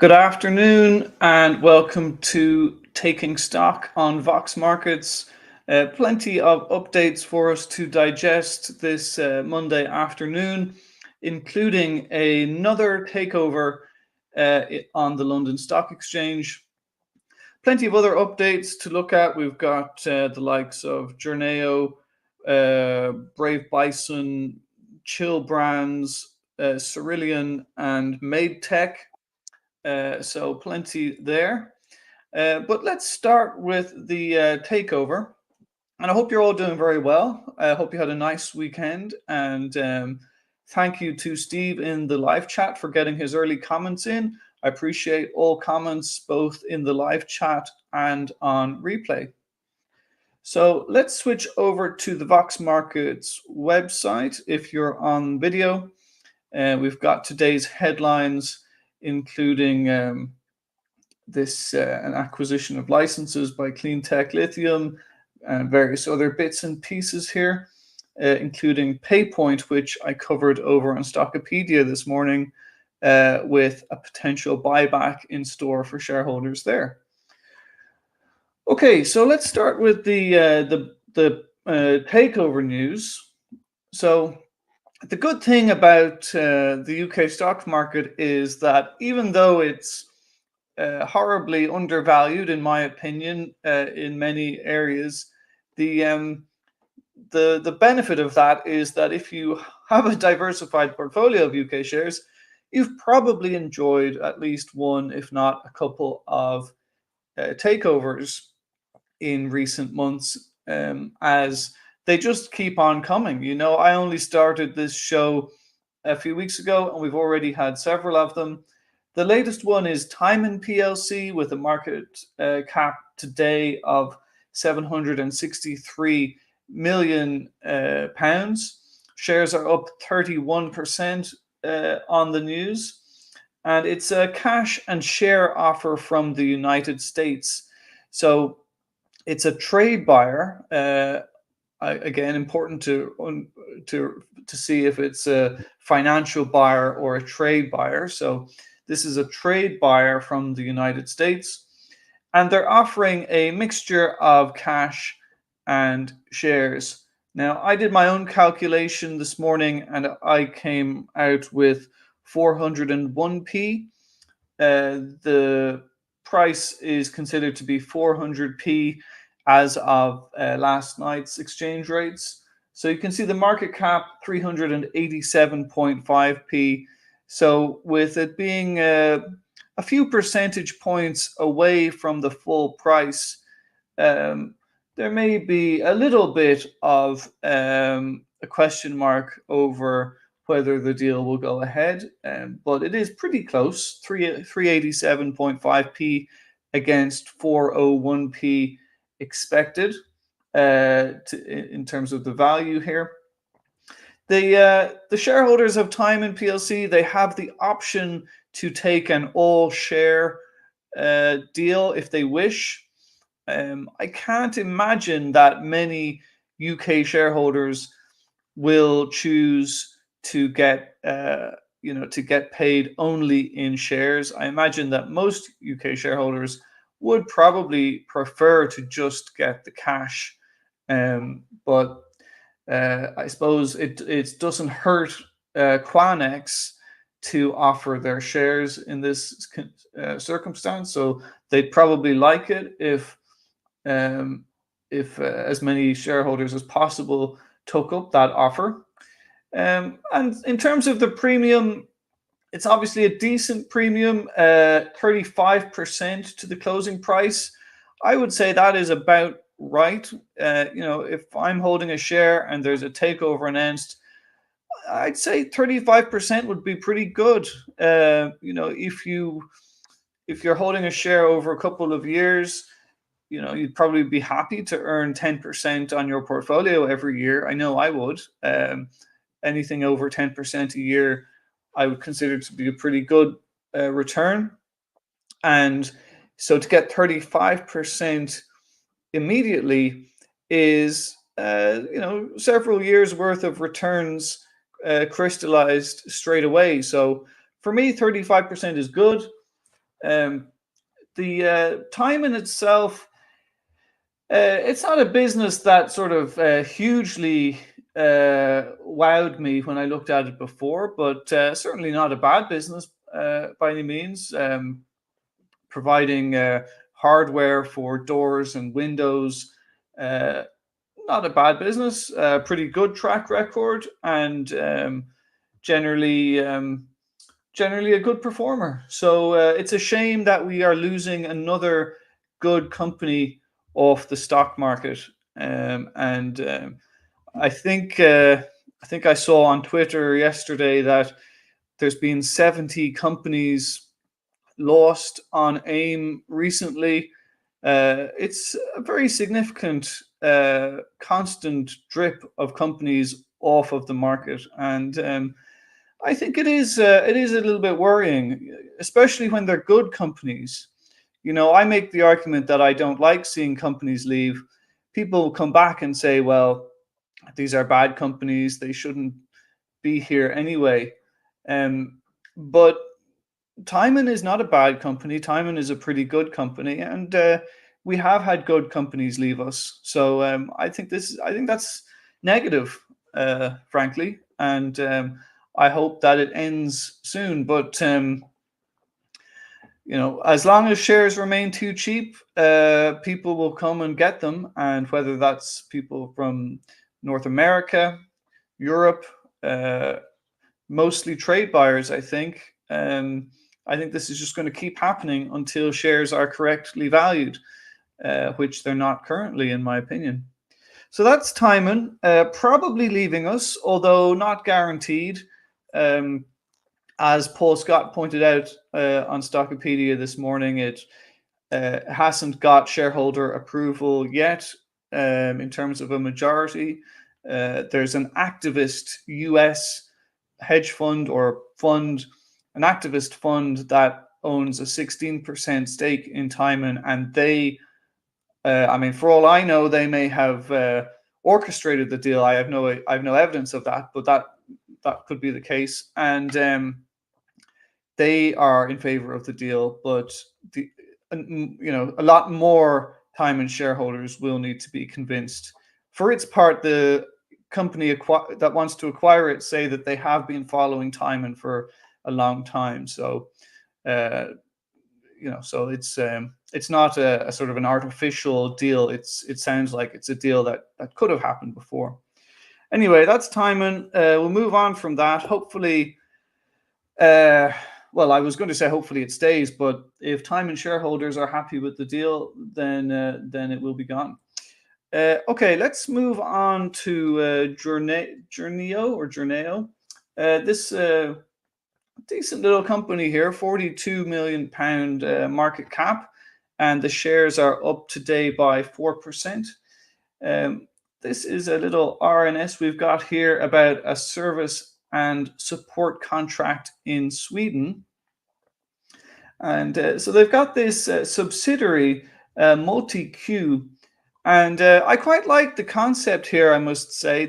Good afternoon and welcome to Taking Stock on Vox Markets. Plenty of updates for us to digest this Monday afternoon, including another takeover on the London Stock Exchange. Plenty of other updates to look at. We've got the likes of Journeo, Brave Bison, Chill Brands, Cerillion, and MTEC. So plenty there. But let's start with the takeover. And I hope you're all doing very well. I hope you had a nice weekend. And thank you to Steve in the live chat for getting his early comments in. I appreciate all comments both in the live chat and on replay. So let's switch over to the Vox Markets website. If you're on video, we've got today's headlines, including an acquisition of licenses by Cleantech Lithium and various other bits and pieces here, including PayPoint, which I covered over on Stockopedia this morning, with a potential buyback in store for shareholders there. Okay, so let's start with the takeover news. So the good thing about the UK stock market is that even though it's horribly undervalued, in my opinion, in many areas, the benefit of that is that if you have a diversified portfolio of UK shares, you've probably enjoyed at least one, if not a couple of takeovers in recent months, as they just keep on coming. You know, I only started this show a few weeks ago, and we've already had several of them. The latest one is Tyman PLC with a market cap today of 763 million pounds. Shares are up 31% on the news, and it's a cash and share offer from the United States. So it's a trade buyer. Again, important to see if it's a financial buyer or a trade buyer. So this is a trade buyer from the United States, and they're offering a mixture of cash and shares. Now, I did my own calculation this morning, and I came out with 401p. The price is considered to be 400p as of last night's exchange rates. So you can see the market cap 387.5p. So with it being a few percentage points away from the full price, there may be a little bit of a question mark over whether the deal will go ahead, but it is pretty close, 387.5p against 401p expected in terms of the value here. The shareholders of Tyman PLC, they have the option to take an all-share deal if they wish. I can't imagine that many UK shareholders will choose to get paid only in shares. I imagine that most UK shareholders would probably prefer to just get the cash, but I suppose it doesn't hurt Quanex to offer their shares in this circumstance. So they'd probably like it if as many shareholders as possible took up that offer. And in terms of the premium, it's obviously a decent premium, 35% to the closing price. I would say that is about right. If I'm holding a share and there's a takeover announced, I'd say 35% would be pretty good. If you're holding a share over a couple of years, you'd probably be happy to earn 10% on your portfolio every year. I know I would. Anything over 10% a year, I would consider to be a pretty good return. And so to get 35% immediately is, several years worth of returns crystallized straight away. So for me, 35% is good. The Tyman itself, it's not a business that sort of hugely wowed me when I looked at it before, but certainly not a bad business by any means. Providing hardware for doors and windows, uh, not a bad business. Pretty good track record, and generally generally a good performer. So it's a shame that we are losing another good company off the stock market. And I think I think I saw on Twitter yesterday that there's been 70 companies lost on AIM recently. It's a very significant constant drip of companies off of the market, and I think it is a little bit worrying, especially when they're good companies. You know, I make the argument that I don't like seeing companies leave. People come back and say, "Well, these are bad companies; they shouldn't be here anyway." But Tyman is not a bad company. Tyman is a pretty good company, and we have had good companies leave us. So I think that's negative, frankly, and I hope that it ends soon. But you know, as long as shares remain too cheap, people will come and get them, and whether that's people from North America, Europe, uh, mostly trade buyers, I think. I think this is just going to keep happening until shares are correctly valued, which they're not currently, in my opinion. So that's Tyman, probably leaving us, although not guaranteed. Um, as Paul Scott pointed out on Stockopedia this morning, it hasn't got shareholder approval yet in terms of a majority. There's an activist US hedge fund or fund, an activist fund that owns a 16% stake in Tyman, and they, I mean, for all I know, they may have orchestrated the deal. I have no evidence of that, but that could be the case, and they are in favor of the deal. But the, you know, a lot more Tyman shareholders will need to be convinced. For its part, the company that wants to acquire it say that they have been following Tyman for a long time. So, you know, so it's not a sort of an artificial deal. It sounds like it's a deal that could have happened before. Anyway, that's Tyman. We'll move on from that. Hopefully, well, I was going to say hopefully it stays, but if Tyman shareholders are happy with the deal, then it will be gone. Okay, let's move on to Journeo or Journeo. This decent little company here, 42 million pound market cap, and the shares are up today by 4%. This is a little RNS we've got here about a service and support contract in Sweden. And so they've got this subsidiary, MultiQ, and I quite like the concept here. I must say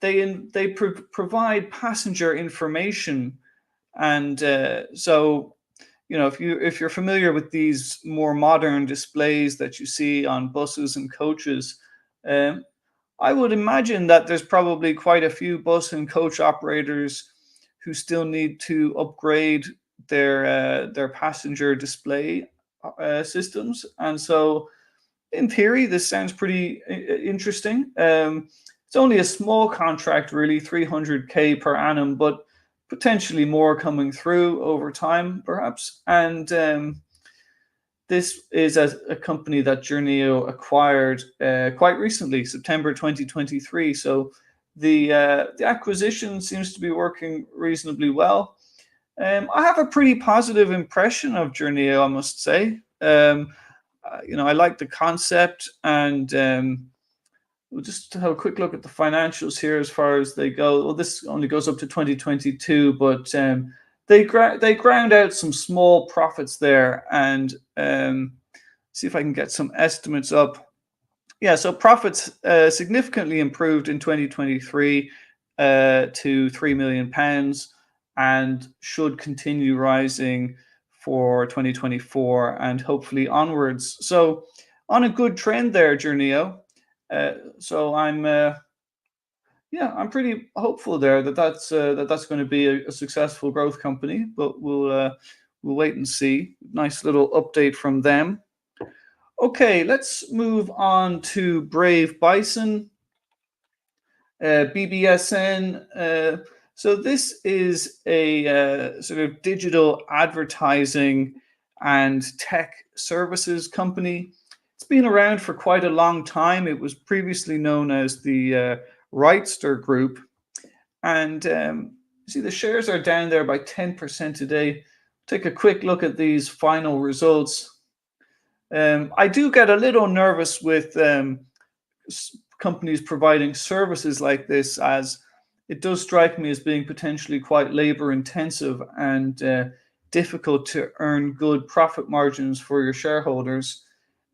they provide passenger information, and so you know, if you're familiar with these more modern displays that you see on buses and coaches, um, I would imagine that there's probably quite a few bus and coach operators who still need to upgrade their passenger display systems, and so in theory, this sounds pretty interesting. It's only a small contract, really, 300K per annum, but potentially more coming through over time, perhaps. And this is a company that Journeo acquired quite recently, September 2023. So the acquisition seems to be working reasonably well. I have a pretty positive impression of Journeo, I must say. You know, I like the concept, and we'll just have a quick look at the financials here as far as they go. Well, this only goes up to 2022, but they ground out some small profits there, and see if I can get some estimates up. Yeah, so profits significantly improved in 2023 to £3 million, and should continue rising for 2024 and hopefully onwards. So on a good trend there, Journeo. So I'm pretty hopeful there that that's going to be a successful growth company. But we'll wait and see. Nice little update from them. Okay, let's move on to Brave Bison, BBSN. So this is a sort of digital advertising and tech services company. It's been around for quite a long time. It was previously known as the Wrightster Group. And see, the shares are down there by 10% today. Take a quick look at these final results. I do get a little nervous with companies providing services like this, as it does strike me as being potentially quite labor intensive and difficult to earn good profit margins for your shareholders.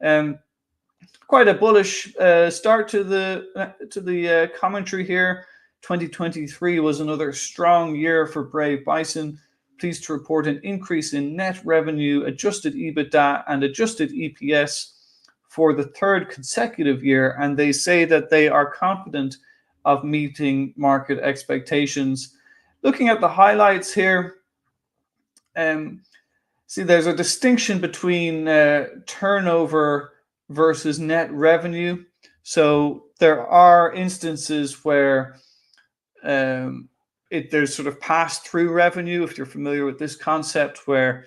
Quite a bullish start to the commentary here. 2023 was another strong year for Brave Bison. Pleased to report an increase in net revenue, adjusted EBITDA, and adjusted EPS for the third consecutive year, and they say that they are confident of meeting market expectations. Looking at the highlights here, see there's a distinction between turnover versus net revenue. So there are instances where there's sort of pass-through revenue, if you're familiar with this concept, where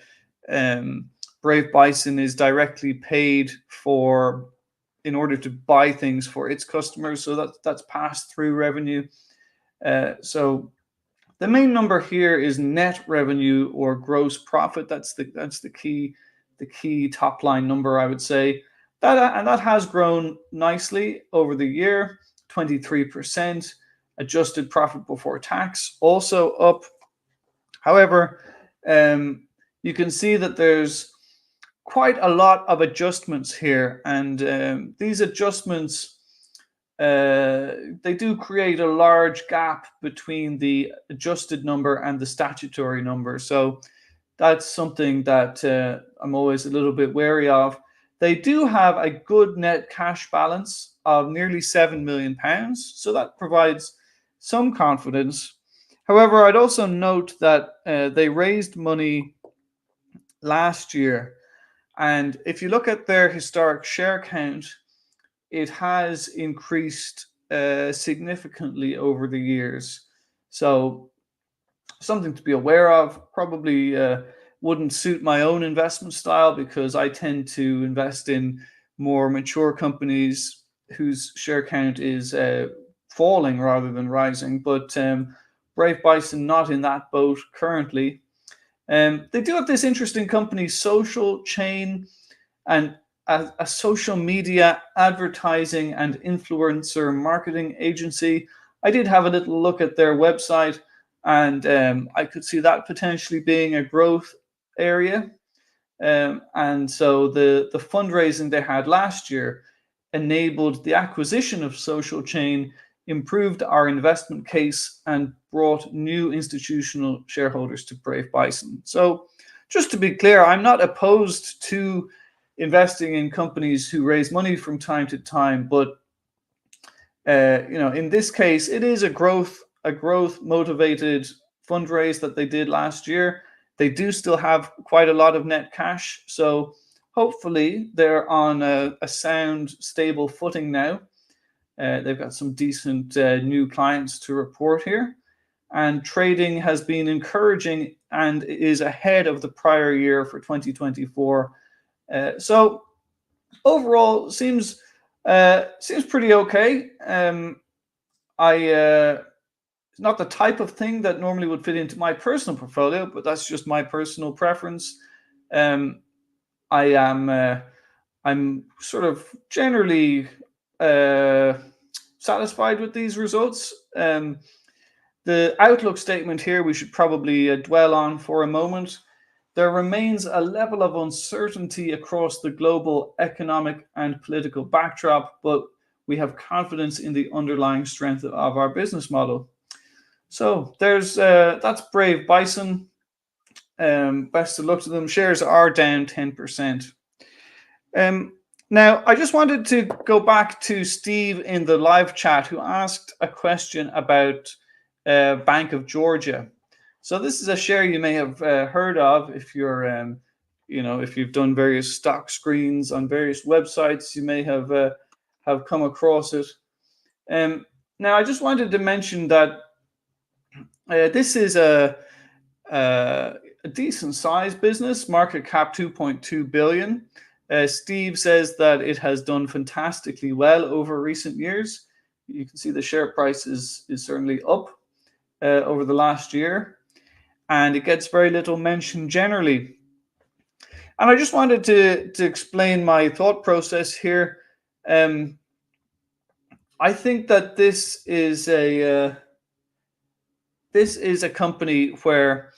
Brave Bison is directly paid for in order to buy things for its customers. So that's pass-through revenue. So the main number here is net revenue or gross profit. That's the key top line number, I would say. That has grown nicely over the year, 23%. Adjusted profit before tax also up. However, you can see that there's quite a lot of adjustments here, and these adjustments they do create a large gap between the adjusted number and the statutory number. So that's something that I'm always a little bit wary of. They do have a good net cash balance of nearly £7 million, so that provides some confidence. However, I'd also note that they raised money last year, and if you look at their historic share count, it has increased significantly over the years. So something to be aware of. Probably wouldn't suit my own investment style, because I tend to invest in more mature companies whose share count is falling rather than rising. But Brave Bison not in that boat currently. They do have this interesting company, Social Chain, and a social media advertising and influencer marketing agency. I did have a little look at their website, and I could see that potentially being a growth area. And so the fundraising they had last year enabled the acquisition of Social Chain, improved our investment case, and brought new institutional shareholders to Brave Bison. So just to be clear, I'm not opposed to investing in companies who raise money from time to time, but in this case, it is a growth motivated fundraise that they did last year. They do still have quite a lot of net cash, so hopefully they're on a sound, stable footing now. They've got some decent new clients to report here, and trading has been encouraging and is ahead of the prior year for 2024. So overall, seems pretty okay. It's not the type of thing that normally would fit into my personal portfolio, but that's just my personal preference. I'm sort of generally satisfied with these results. The outlook statement here we should probably dwell on for a moment. There remains a level of uncertainty across the global economic and political backdrop, but we have confidence in the underlying strength of our business model. So that's Brave Bison. Best of luck to them. Shares are down 10%. Now, I just wanted to go back to Steve in the live chat who asked a question about Bank of Georgia. So this is a share you may have heard of if you're, if you've done various stock screens on various websites, you may have come across it. Now, I just wanted to mention that this is a decent sized business, market cap 2.2 billion. Steve says that it has done fantastically well over recent years. You can see the share price is certainly up over the last year, and it gets very little mention generally. And I just wanted to explain my thought process here. I think that this is a company where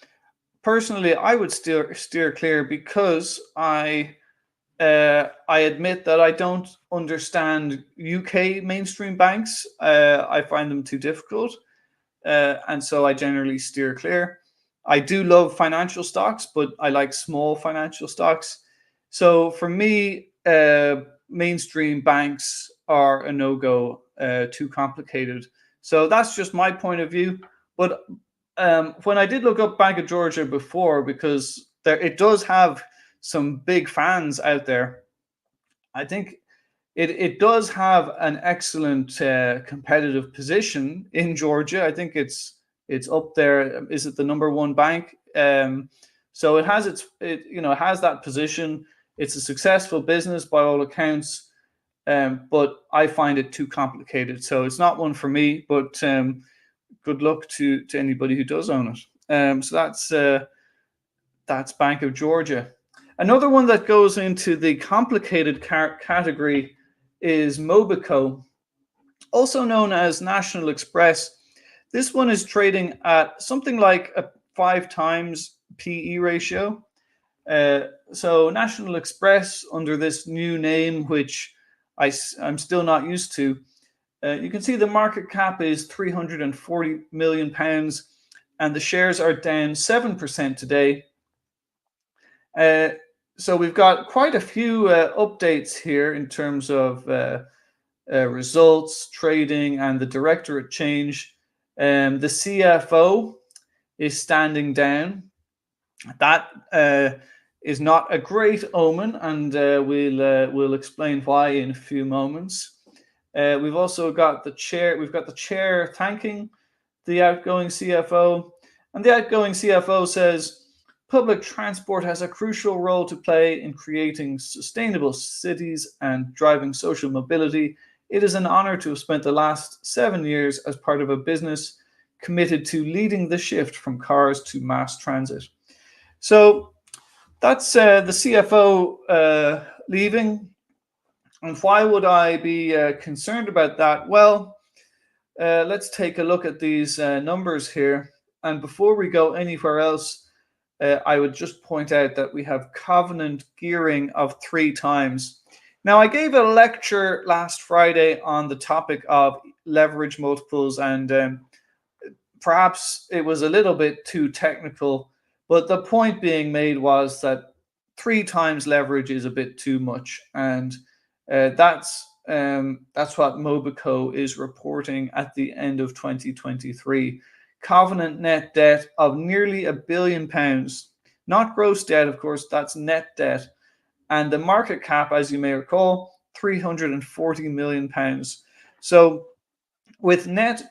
personally I would steer clear because I admit that I don't understand UK mainstream banks. I find them too difficult, and so I generally steer clear. I do love financial stocks, but I like small financial stocks. So for me, mainstream banks are a no-go, too complicated. So that's just my point of view. But when I did look up Bank of Georgia before, because it does have some big fans out there, I think it does have an excellent competitive position in Georgia. I think it's up there. Is it the number one bank? So it has it has that position. It's a successful business by all accounts, but I find it too complicated. So it's not one for me. But good luck to anybody who does own it. So that's Bank of Georgia. Another one that goes into the complicated category is Mobico, also known as National Express. This one is trading at something like a 5 times PE ratio. So National Express, under this new name, which I'm still not used to, you can see the market cap is £340 million, and the shares are down 7% today. So we've got quite a few updates here in terms of results, trading, and the directorate change. The CFO is standing down. That is not a great omen, and we'll explain why in a few moments. We've also got the chair. We've got the chair thanking the outgoing CFO, and the outgoing CFO says, "Public transport has a crucial role to play in creating sustainable cities and driving social mobility. It is an honor to have spent the last 7 years as part of a business committed to leading the shift from cars to mass transit." So that's the CFO leaving. And why would I be concerned about that? Well, let's take a look at these numbers here. And before we go anywhere else, I would just point out that we have covenant gearing of 3 times. Now, I gave a lecture last Friday on the topic of leverage multiples, and perhaps it was a little bit too technical, but the point being made was that 3 times leverage is a bit too much, and that's what Mobico is reporting at the end of 2023. Covenant net debt of nearly £1 billion, not gross debt, of course, that's net debt. And the market cap, as you may recall, £340 million. So with net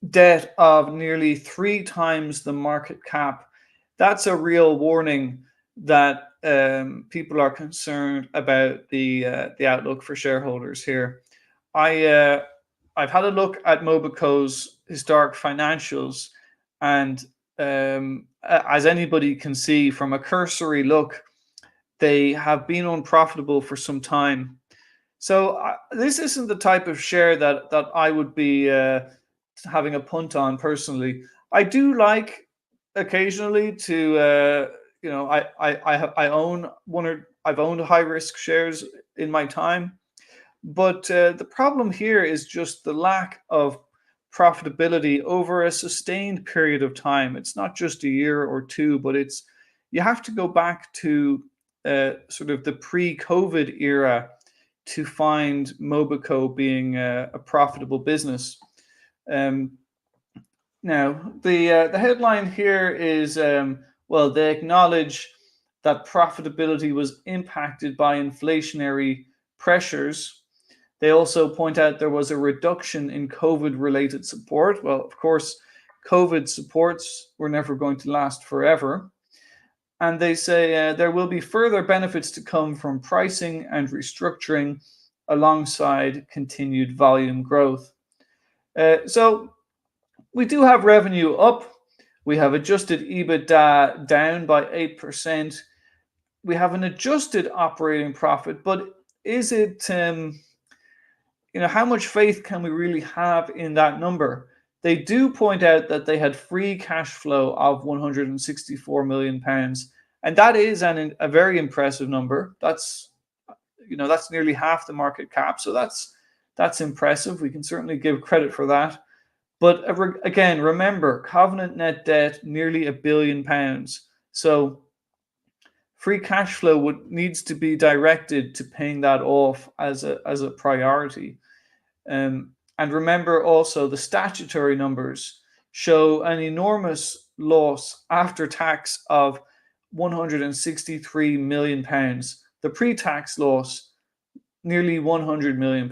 debt of nearly 3 times the market cap, that's a real warning that people are concerned about the outlook for shareholders here. I've had a look at Mobico's historic financials, and as anybody can see from a cursory look, they have been unprofitable for some time. So this isn't the type of share that I would be having a punt on personally. I do like occasionally to I own I've owned high risk shares in my time, but the problem here is just the lack of profitability over a sustained period of time. It's not just a year or two, but it's you have to go back to sort of the pre-COVID era to find Mobico being a profitable business. Um, Now, the headline here is well, they acknowledge that profitability was impacted by inflationary pressures. They also point out there was a reduction in COVID related support. Well, of course, COVID supports were never going to last forever. And they say there will be further benefits to come from pricing and restructuring alongside continued volume growth. So we do have revenue up. We have adjusted EBITDA down by 8%. We have an adjusted operating profit, but is it, how much faith can we really have in that number? They do point out that they had free cash flow of £164 million, and that is a very impressive number. That's nearly half the market cap, so that's impressive. We can certainly give credit for that. But again, remember, covenant net debt nearly £1 billion. So free cash flow needs to be directed to paying that off as a priority. And remember also the statutory numbers show an enormous loss after tax of £163 million. The pre-tax loss, nearly £100 million.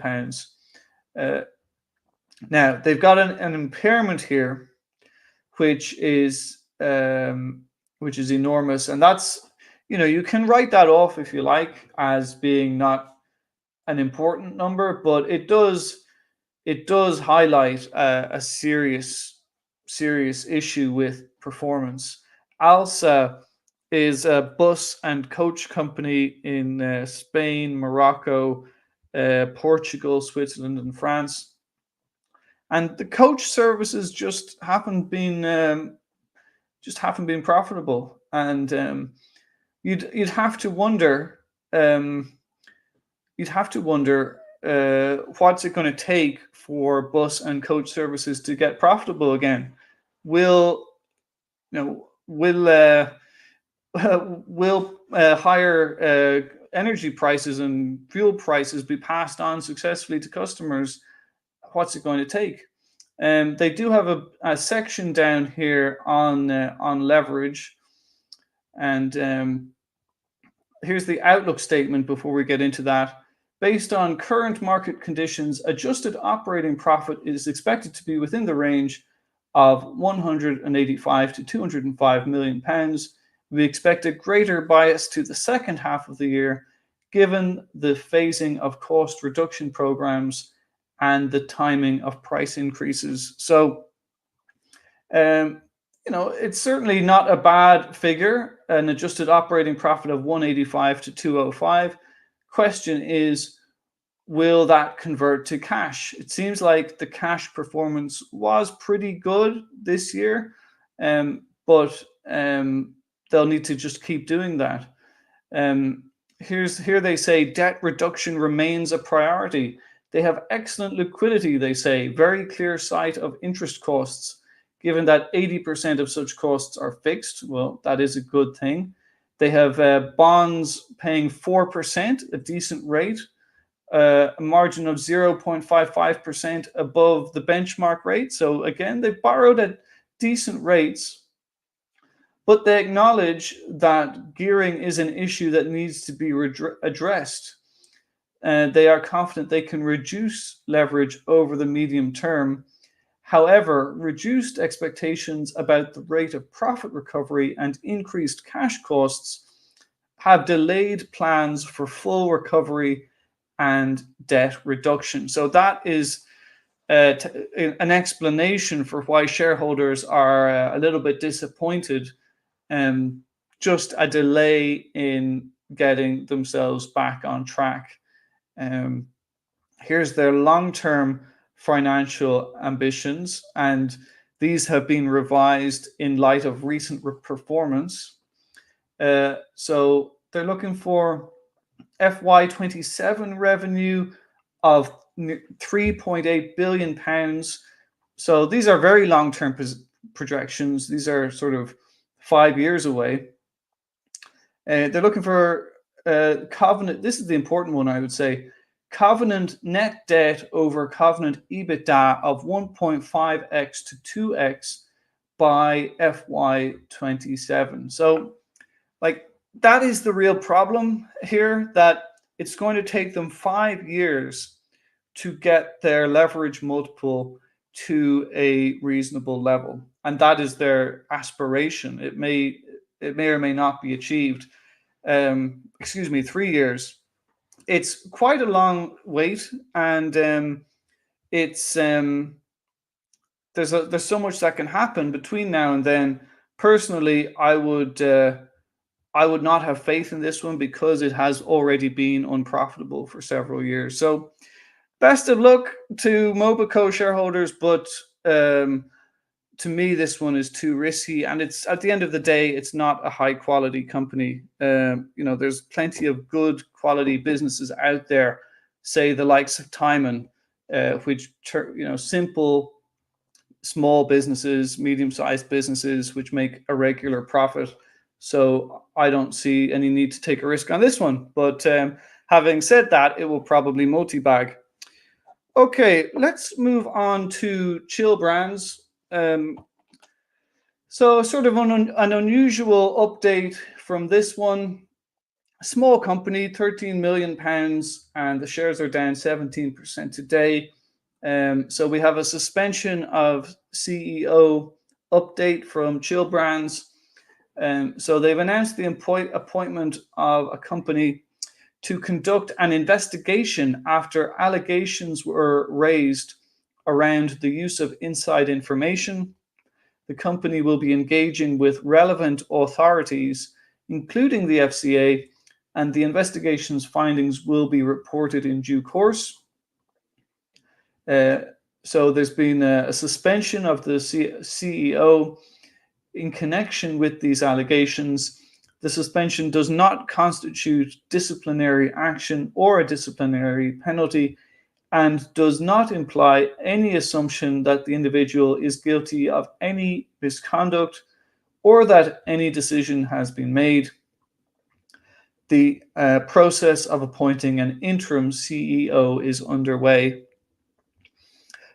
Now they've got an impairment here, which is enormous, and that's, you can write that off if you like as being not an important number, but it does highlight a serious issue with performance. ALSA is a bus and coach company in Spain, Morocco, Portugal, Switzerland, and France. And the coach services just haven't been profitable, and you'd have to wonder what's it going to take for bus and coach services to get profitable again. Will higher energy prices and fuel prices be passed on successfully to customers? What's it going to take? They do have a section down here on leverage, and here's the outlook statement before we get into that. Based on current market conditions, adjusted operating profit is expected to be within the range of 185 to 205 million pounds. We expect a greater bias to the second half of the year, given the phasing of cost reduction programs and the timing of price increases. So, it's certainly not a bad figure, an adjusted operating profit of 185 to 205. Question is, will that convert to cash? It seems like the cash performance was pretty good this year, but they'll need to just keep doing that. Here they say debt reduction remains a priority. They have excellent liquidity, they say, very clear sight of interest costs. Given that 80% of such costs are fixed, well, that is a good thing. They have bonds paying 4%, a decent rate, a margin of 0.55% above the benchmark rate. So again, they've borrowed at decent rates, but they acknowledge that gearing is an issue that needs to be addressed. They are confident they can reduce leverage over the medium term. However, reduced expectations about the rate of profit recovery and increased cash costs have delayed plans for full recovery and debt reduction. So that is an explanation for why shareholders are a little bit disappointed. Just a delay in getting themselves back on track. Here's their long-term financial ambitions, and these have been revised in light of recent performance. So they're looking for FY27 revenue of £3.8 billion. So these are very long-term projections. These are sort of 5 years away. They're looking for covenant. This is the important one, I would say. Covenant net debt over covenant EBITDA of 1.5x to 2x by FY27. So, like, that is the real problem here, that it's going to take them 5 years to get their leverage multiple to a reasonable level, and that is their aspiration. It may or may not be achieved. 3 years. It's quite a long wait, and it's there's so much that can happen between now and then. Personally, I would not have faith in this one because it has already been unprofitable for several years. So best of luck to Mobico shareholders, but to me, this one is too risky, and it's, at the end of the day, it's not a high quality company. There's plenty of good quality businesses out there, say the likes of Tyman, which simple small businesses, medium-sized businesses, which make a regular profit. So I don't see any need to take a risk on this one. But having said that, it will probably multi-bag. Okay, let's move on to Chill Brands. So sort of an unusual update from this one. Small company, £13 million, and the shares are down 17% today. So we have a suspension of CEO update from Chill Brands. So they've announced the appointment of a company to conduct an investigation after allegations were raised around the use of inside information. The company will be engaging with relevant authorities, including the FCA, and the investigation's findings will be reported in due course. So there's been a suspension of the CEO in connection with these allegations. The suspension does not constitute disciplinary action or a disciplinary penalty, and does not imply any assumption that the individual is guilty of any misconduct or that any decision has been made. The process of appointing an interim CEO is underway.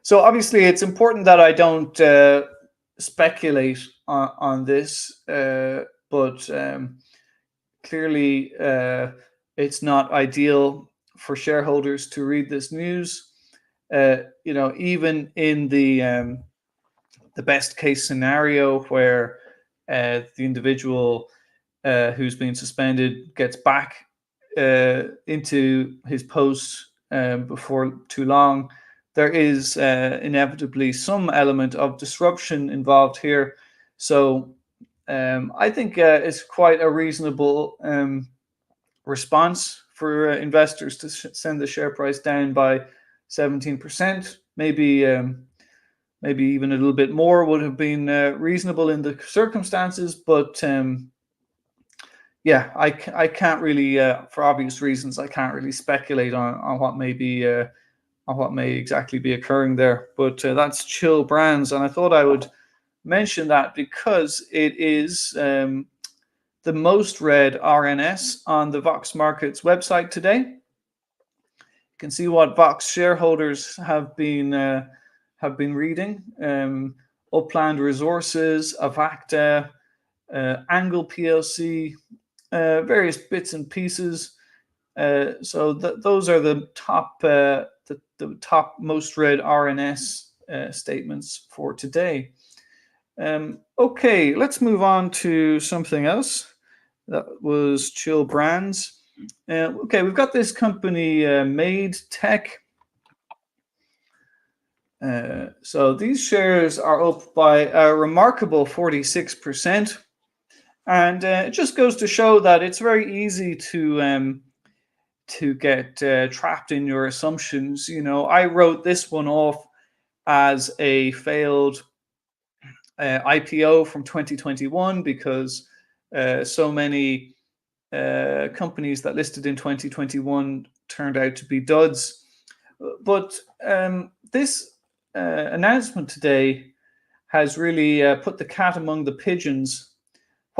So obviously it's important that I don't speculate on this, but clearly it's not ideal for shareholders to read this news. Even in the best case scenario where the individual who's been suspended gets back into his post before too long, there is inevitably some element of disruption involved here. So I think it's quite a reasonable response for investors to send the share price down by 17%. Maybe even a little bit more would have been reasonable in the circumstances, but yeah, I can't really, for obvious reasons, I can't really speculate on what may be on what may exactly be occurring there. But that's Chill Brands, and I thought I would mention that because it is the most read RNS on the Vox Markets website today. You can see what Vox shareholders have been reading. Upland Resources, Avacta, Angle PLC, various bits and pieces. So those are the top top most read RNS statements for today. Okay, let's move on to something else. That was Chill Brands. Okay, we've got this company, MTEC. So these shares are up by a remarkable 46%. And it just goes to show that it's very easy to get trapped in your assumptions. I wrote this one off as a failed IPO from 2021 because so many companies that listed in 2021 turned out to be duds. But this announcement today has really put the cat among the pigeons.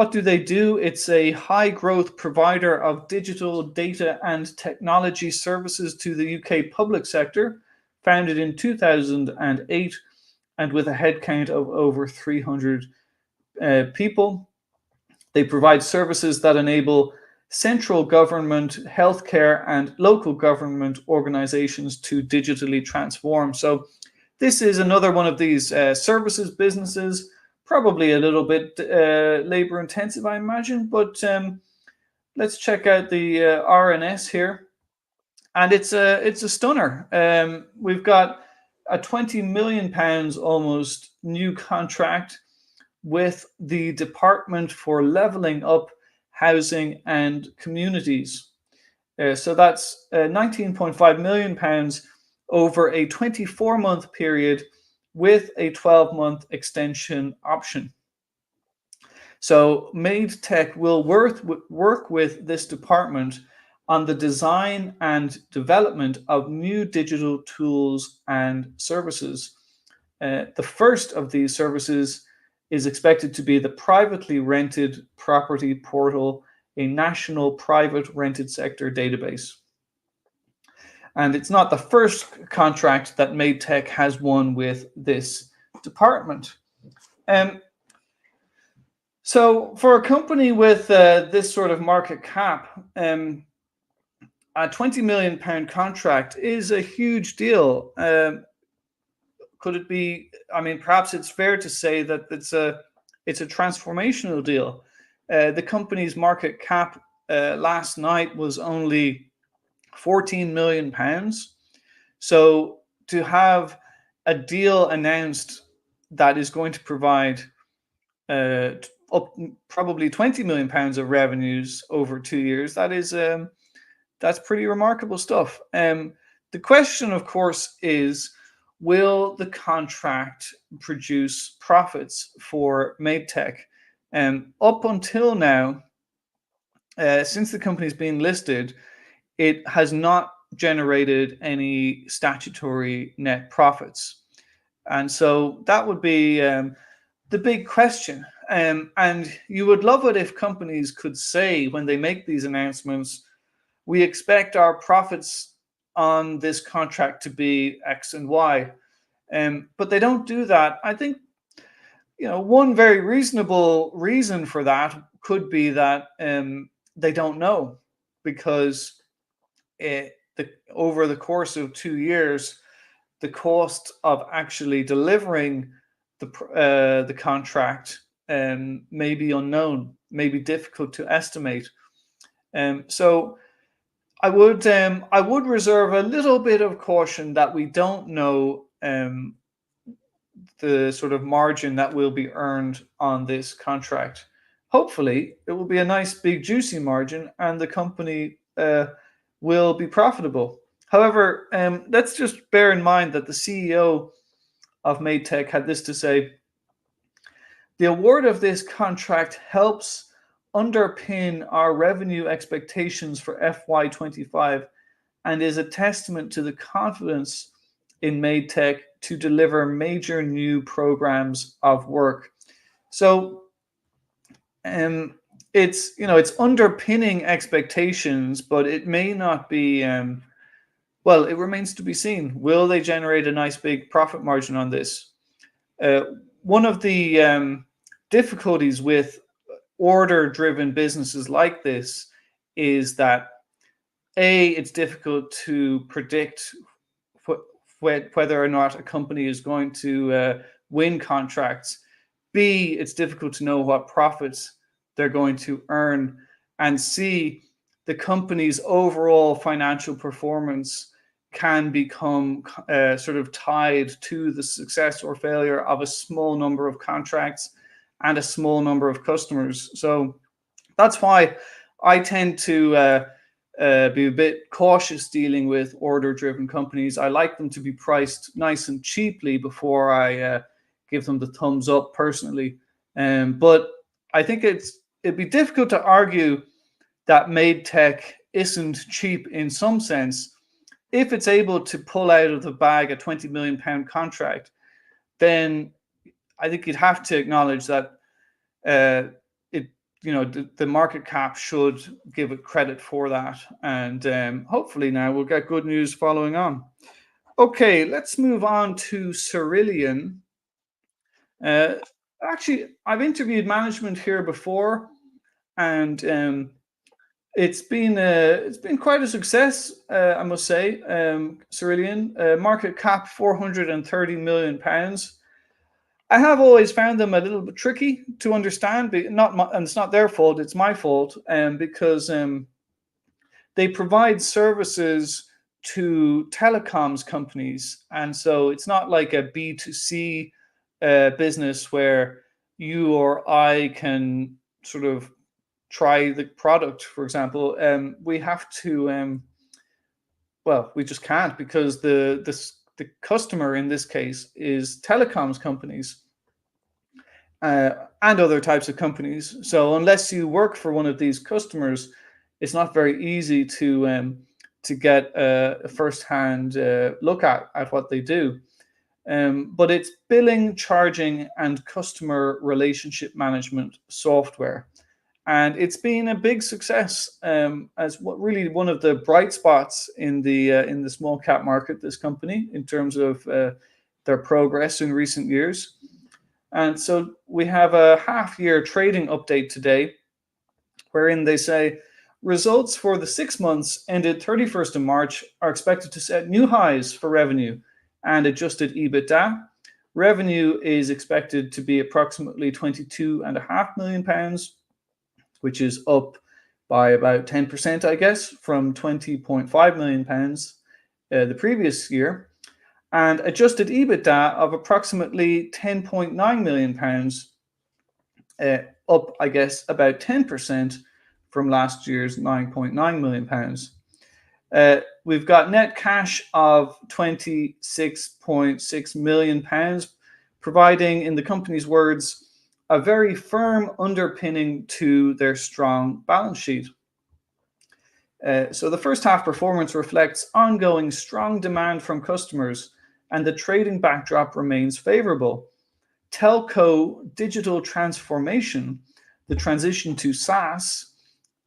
What do they do? It's a high growth provider of digital data and technology services to the UK public sector, founded in 2008 and with a headcount of over 300 people. They provide services that enable central government, healthcare, and local government organizations to digitally transform. So, this is another one of these services businesses, probably a little bit labor intensive, I imagine. But let's check out the RNS here, and it's a stunner. We've got a £20 million almost new contract with the Department for Levelling Up Housing and Communities. So that's £19.5 million over a 24-month period with a 12-month extension option. So MTEC will work with this department on the design and development of new digital tools and services. The first of these services is expected to be the privately rented property portal, a national private rented sector database. And it's not the first contract that MTEC has won with this department. So for a company with this sort of market cap, a £20 million contract is a huge deal. Could it be? I mean, perhaps it's fair to say that it's a transformational deal. The company's market cap last night was only £14 million. So to have a deal announced that is going to provide up probably £20 million of revenues over 2 years, that's pretty remarkable stuff. The question, of course, is, will the contract produce profits for MTEC? Up until now, since the company's been listed, it has not generated any statutory net profits. And so that would be the big question. And you would love it if companies could say, when they make these announcements, we expect our profits on this contract to be X and Y. But they don't do that. I think, one very reasonable reason for that could be that they don't know, because over the course of 2 years, the cost of actually delivering the contract may be unknown, may be difficult to estimate. So I would reserve a little bit of caution that we don't know the sort of margin that will be earned on this contract. Hopefully, it will be a nice, big, juicy margin, and the company will be profitable. However, let's just bear in mind that the CEO of MTEC had this to say: the award of this contract helps underpin our revenue expectations for FY25 and is a testament to the confidence in MTEC to deliver major new programs of work. So it's underpinning expectations, but it may not be. Well, it remains to be seen. Will they generate a nice big profit margin on this? One of the difficulties with order-driven businesses like this is that it's difficult to predict whether or not a company is going to win contracts. B, it's difficult to know what profits they're going to earn. And C, the company's overall financial performance can become sort of tied to the success or failure of a small number of contracts and a small number of customers. So that's why I tend to be a bit cautious dealing with order-driven companies. I like them to be priced nice and cheaply before I give them the thumbs up personally. But I think it'd be difficult to argue that MTEC isn't cheap in some sense. If it's able to pull out of the bag a £20 million contract, then I think you'd have to acknowledge that the market cap should give it credit for that. And hopefully now we'll get good news following on. Okay, let's move on to Cerillion. Actually, I've interviewed management here before, and it's been quite a success, I must say. Cerillion, market cap £430 million. I have always found them a little bit tricky to understand, and it's not their fault; it's my fault, because they provide services to telecoms companies, and so it's not like a B2C business where you or I can sort of try the product. For example, we have to. Well, we just can't, because the customer in this case is telecoms companies, and other types of companies. So unless you work for one of these customers, it's not very easy to get a first-hand look at what they do. But it's billing, charging, and customer relationship management software, and it's been a big success, as really one of the bright spots in the small cap market. This company, in terms of their progress in recent years. And so we have a half-year trading update today, wherein they say results for the 6 months ended 31st of March are expected to set new highs for revenue and adjusted EBITDA. Revenue is expected to be approximately £22.5 million, which is up by about 10%, I guess, from £20.5 million the previous year, and adjusted EBITDA of approximately £10.9 million, up, I guess, about 10% from last year's £9.9 million. We've got net cash of £26.6 million, providing, in the company's words, a very firm underpinning to their strong balance sheet. So the first half performance reflects ongoing strong demand from customers, and the trading backdrop remains favorable. Telco digital transformation, the transition to SaaS,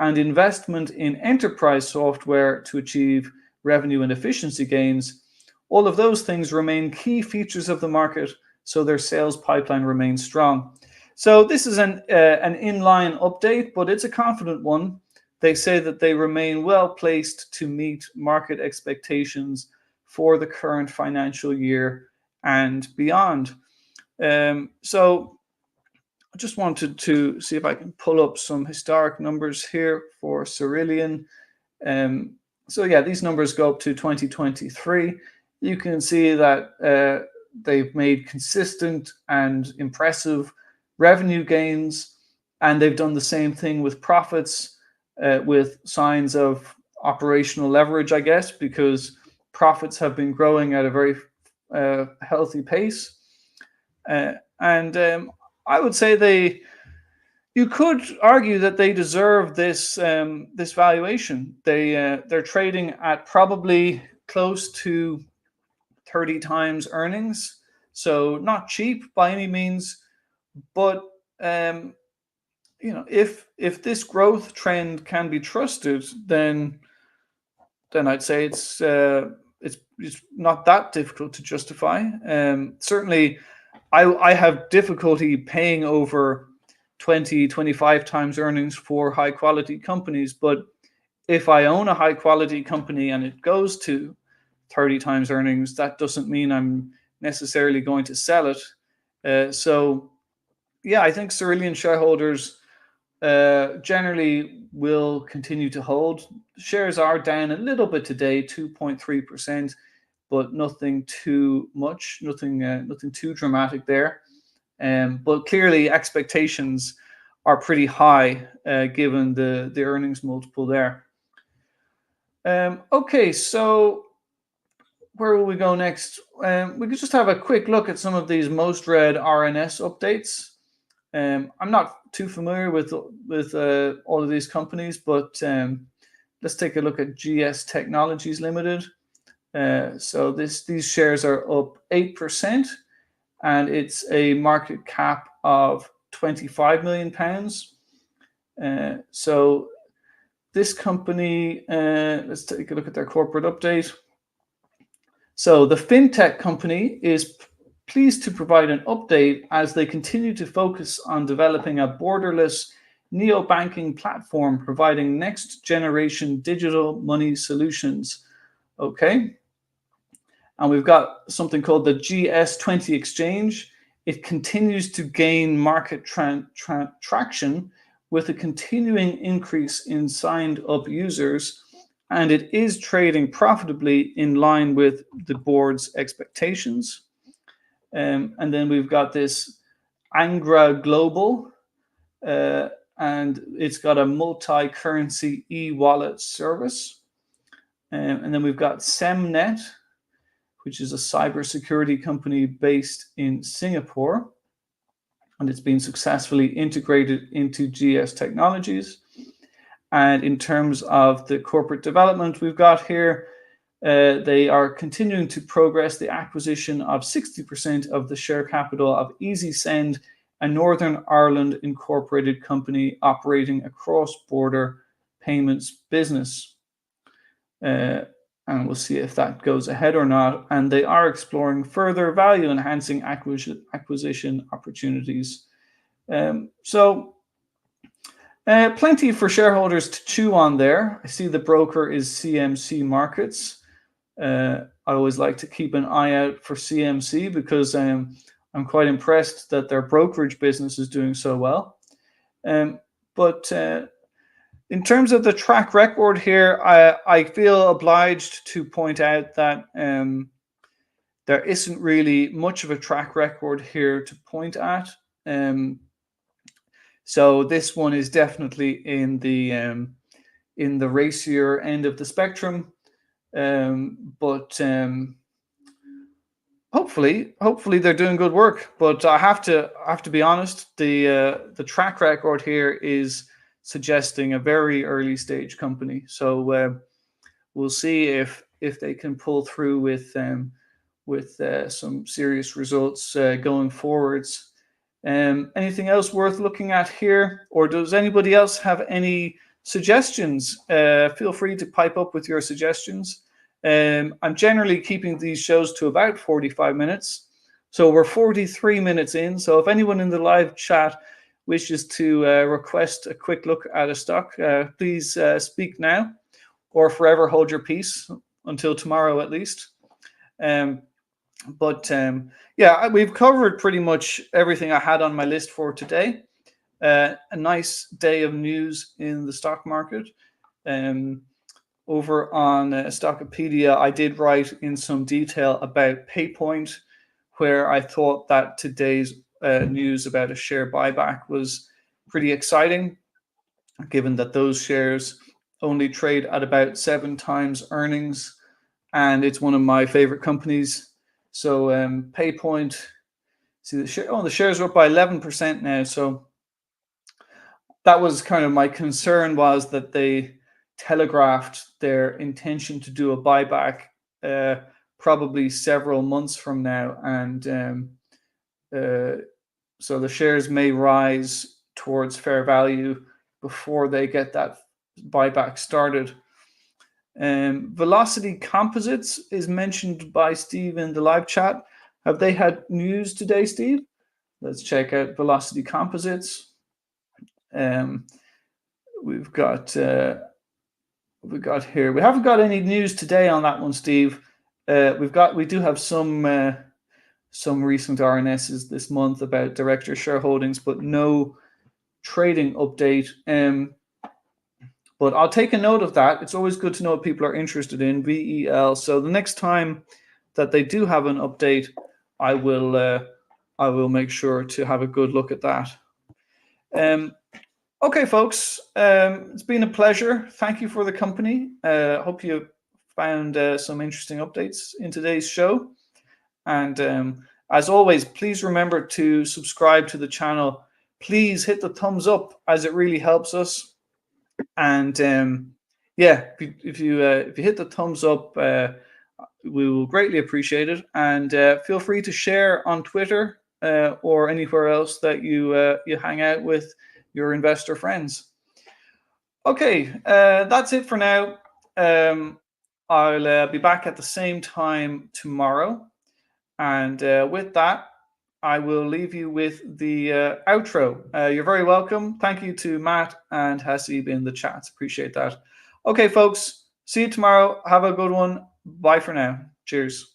and investment in enterprise software to achieve revenue and efficiency gains, all of those things remain key features of the market, so their sales pipeline remains strong. So this is an inline update, but it's a confident one. They say that they remain well placed to meet market expectations for the current financial year and beyond. So I just wanted to see if I can pull up some historic numbers here for Cerillion. So yeah, these numbers go up to 2023. You can see that they've made consistent and impressive revenue gains, and they've done the same thing with profits, with signs of operational leverage, I guess, because profits have been growing at a very healthy pace. And I would say you could argue that they deserve this valuation. They're trading at probably close to 30 times earnings, so not cheap by any means. But if this growth trend can be trusted, then I'd say it's not that difficult to justify. Certainly, I have difficulty paying over 20, 25 times earnings for high quality companies. But if I own a high quality company and it goes to 30 times earnings, that doesn't mean I'm necessarily going to sell it. So yeah, I think Cerillion shareholders generally will continue to hold. Shares are down a little bit today, 2.3%, but nothing too much, nothing too dramatic there. But clearly expectations are pretty high, given the earnings multiple there. Okay, so where will we go next? We could just have a quick look at some of these most read RNS updates. I'm not too familiar with all of these companies, but let's take a look at GS Technologies Limited. So these shares are up 8%, and it's a market cap of £25 million. So this company, let's take a look at their corporate update. So the fintech company is pleased to provide an update as they continue to focus on developing a borderless neo-banking platform providing next generation digital money solutions. Okay. And we've got something called the GS20 exchange. It continues to gain market traction with a continuing increase in signed up users, and it is trading profitably in line with the board's expectations. And then we've got this Angra Global, and it's got a multi-currency e-wallet service. And then we've got Semnet, which is a cybersecurity company based in Singapore, and it's been successfully integrated into GS Technologies. And in terms of the corporate development we've got here, they are continuing to progress the acquisition of 60% of the share capital of EasySend, a Northern Ireland incorporated company operating a cross-border payments business. And we'll see if that goes ahead or not. And they are exploring further value-enhancing acquisition opportunities. So plenty for shareholders to chew on there. I see the broker is CMC Markets. I always like to keep an eye out for CMC because I'm quite impressed that their brokerage business is doing so well. But in terms of the track record here, I feel obliged to point out that there isn't really much of a track record here to point at. So this one is definitely in the racier end of the spectrum. But hopefully they're doing good work. But I have to be honest, the track record here is suggesting a very early stage company. So we'll see if they can pull through with some serious results going forwards. Anything else worth looking at here, or does anybody else have any suggestions? Feel free to pipe up with your suggestions. I'm generally keeping these shows to about 45 minutes. So we're 43 minutes in. So if anyone in the live chat wishes to request a quick look at a stock, please speak now or forever hold your peace until tomorrow at least. But yeah, we've covered pretty much everything I had on my list for today. A nice day of news in the stock market. Over on Stockopedia, I did write in some detail about PayPoint, where I thought that today's news about a share buyback was pretty exciting, given that those shares only trade at about 7 times earnings, and it's one of my favorite companies. So PayPoint, see the share. Oh, the shares are up by 11% now. So that was kind of my concern, was that they telegraphed their intention to do a buyback probably several months from now, and so the shares may rise towards fair value before they get that buyback started. Velocity Composites is mentioned by Steve in the live chat. Have they had news today, Steve? Let's check out Velocity Composites. We've got here. We haven't got any news today on that one, Steve. We do have some recent RNSs this month about director shareholdings, but no trading update. But I'll take a note of that. It's always good to know what people are interested in. VEL. So the next time that they do have an update, I will make sure to have a good look at that. Okay, folks, it's been a pleasure. Thank you for the company. Hope you found some interesting updates in today's show. And as always, please remember to subscribe to the channel. Please hit the thumbs up, as it really helps us. And yeah, if you hit the thumbs up, we will greatly appreciate it. And feel free to share on Twitter or anywhere else that you hang out with your investor friends. Okay, that's it for now. I'll be back at the same time tomorrow. And with that, I will leave you with the outro. You're very welcome. Thank you to Matt and Hasib in the chats. Appreciate that. Okay, folks. See you tomorrow. Have a good one. Bye for now. Cheers.